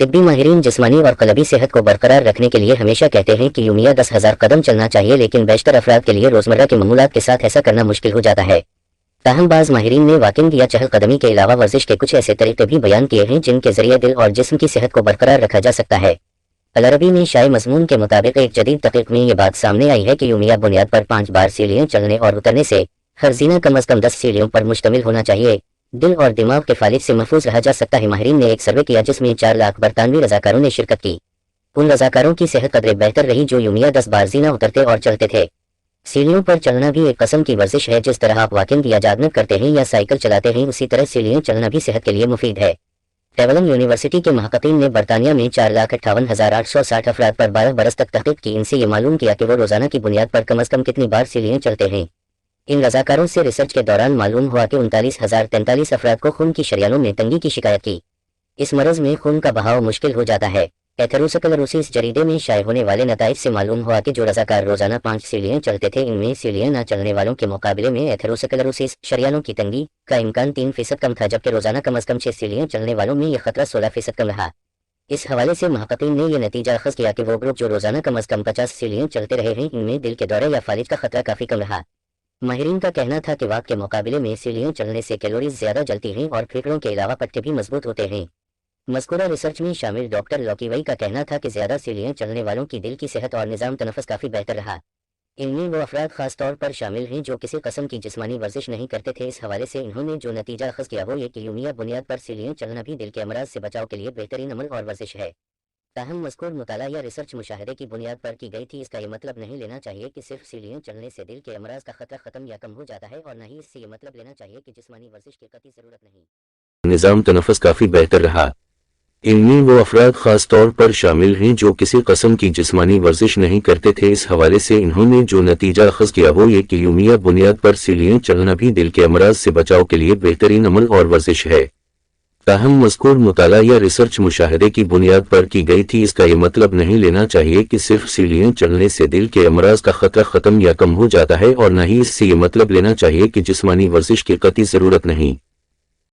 طبی ماہرین جسمانی اور قلبی صحت کو برقرار رکھنے کے لیے ہمیشہ کہتے ہیں کہ یومیہ 10,000 قدم چلنا چاہیے، لیکن بیشتر افراد کے لیے روزمرہ کے معمولات کے ساتھ ایسا کرنا مشکل ہو جاتا ہے۔ تاہم بعض ماہرین نے واکنگ یا چہل قدمی کے علاوہ ورزش کے کچھ ایسے طریقے بھی بیان کیے ہیں جن کے ذریعے دل اور جسم کی صحت کو برقرار رکھا جا سکتا ہے۔ العربی میں شائع مضمون کے مطابق ایک جدید تحقیق میں یہ بات سامنے آئی ہے کہ یومیہ بنیاد پر 5 بار سیڑھیاں چڑھنے اور اترنے سے ہر زینہ کم از کم 10 سیڑھیوں پر مشتمل ہونا چاہیے دل اور دماغ کے فالج سے محفوظ رہا جا سکتا ہے۔ ماہرین نے ایک سروے کیا جس میں 4 لاکھ برطانوی رضاکاروں نے شرکت کی۔ ان رضاکاروں کی صحت قدرے بہتر رہی جو یومیہ 10 بار زینہ اترتے اور چڑھتے تھے۔ سیڑھیوں پر چڑھنا بھی ایک قسم کی ورزش ہے، جس طرح آپ واکنگ یا جاگنگ کرتے ہیں یا سائیکل چلاتے ہیں اسی طرح سیڑھیاں چڑھنا بھی صحت کے لیے مفید ہے۔ ٹیولن یونیورسٹی کے محققین نے برطانیہ میں 4,58,860 افراد پر 12 برس تک تحقیق کی۔ ان سے یہ معلوم کیا کہ وہ روزانہ کی بنیاد پر کم از کم کتنی بار سیڑھیاں چڑھتے ہیں۔ ان رضاکاروں سے ریسرچ کے دوران معلوم ہوا کہ 39,043 افراد کو خون کی شریانوں میں تنگی کی شکایت کی۔ اس مرض میں خون کا بہاؤ مشکل ہو جاتا ہے۔ ایتھروسکلروسس جریدے میں شائع ہونے والے نتائج سے معلوم ہوا کہ جو رضاکار روزانہ 5 سیڑھیاں چڑھتے تھے، ان میں سیڑھیاں نہ چڑھنے والوں کے مقابلے میں ایتھروسکلروسس شریانوں کی تنگی کا امکان 3% کم تھا، جبکہ روزانہ کم از کم 6 سیڑھیاں چڑھنے والوں میں یہ خطرہ 16% کم رہا۔ اس حوالے سے محققین نے یہ نتیجہ اخذ کیا کہ وہ گروپ جو روزانہ کم از کم 50 سیڑھیاں چڑھتے رہے ہیں، ان میں دل کے دورے یا فالج کا خطرہ کافی کم رہا۔ ماہرین کا کہنا تھا کہ واک کے مقابلے میں سیڑھیاں چڑھنے سے کیلوریز زیادہ جلتی ہیں اور پھیپھڑوں کے علاوہ پٹھے بھی مضبوط ہوتے ہیں۔ مذکورہ ریسرچ میں شامل ڈاکٹر لوکیوئی کا کہنا تھا کہ زیادہ سیڑھیاں چڑھنے والوں کی دل کی صحت اور نظام تنفس کافی بہتر رہا۔ ان میں وہ افراد خاص طور پر شامل ہیں جو کسی قسم کی جسمانی ورزش نہیں کرتے تھے۔ اس حوالے سے انہوں نے جو نتیجہ اخذ کیا وہ یہ کہ یومیہ بنیاد پر سیڑھیاں چڑھنا بھی دل کے امراض سے بچاؤ کے لیے بہترین عمل اور ورزش ہے۔ تاہم مذکور مطالعہ یا ریسرچ مشاہدے کی بنیاد پر کی گئی تھی۔ اس کا یہ مطلب نہیں لینا چاہیے کہ صرف سیڑھیاں چڑھنے سے دل کے امراض کا خطرہ ختم یا کم ہو جاتا ہے، اور نہ ہی اس سے یہ مطلب لینا چاہیے کہ جسمانی ورزش کی قطعی ضرورت نہیں۔ نظام تنفس کافی بہتر رہا۔ ان میں وہ افراد خاص طور پر شامل ہیں جو کسی قسم کی جسمانی ورزش نہیں کرتے تھے۔ اس حوالے سے انہوں نے جو نتیجہ اخذ کیا وہ یہ کہ یومیہ بنیاد پر سیڑھیاں چڑھنا بھی دل کے امراض سے بچاؤ کے لیے بہترین عمل اور ورزش ہے۔ تاہم مذکور مطالعہ یا ریسرچ مشاہدے کی بنیاد پر کی گئی تھی۔ اس کا یہ مطلب نہیں لینا چاہیے کہ صرف سیڑھیاں چڑھنے سے دل کے امراض کا خطرہ ختم یا کم ہو جاتا ہے، اور نہ ہی اس سے یہ مطلب لینا چاہیے کہ جسمانی ورزش کی قطعی ضرورت نہیں۔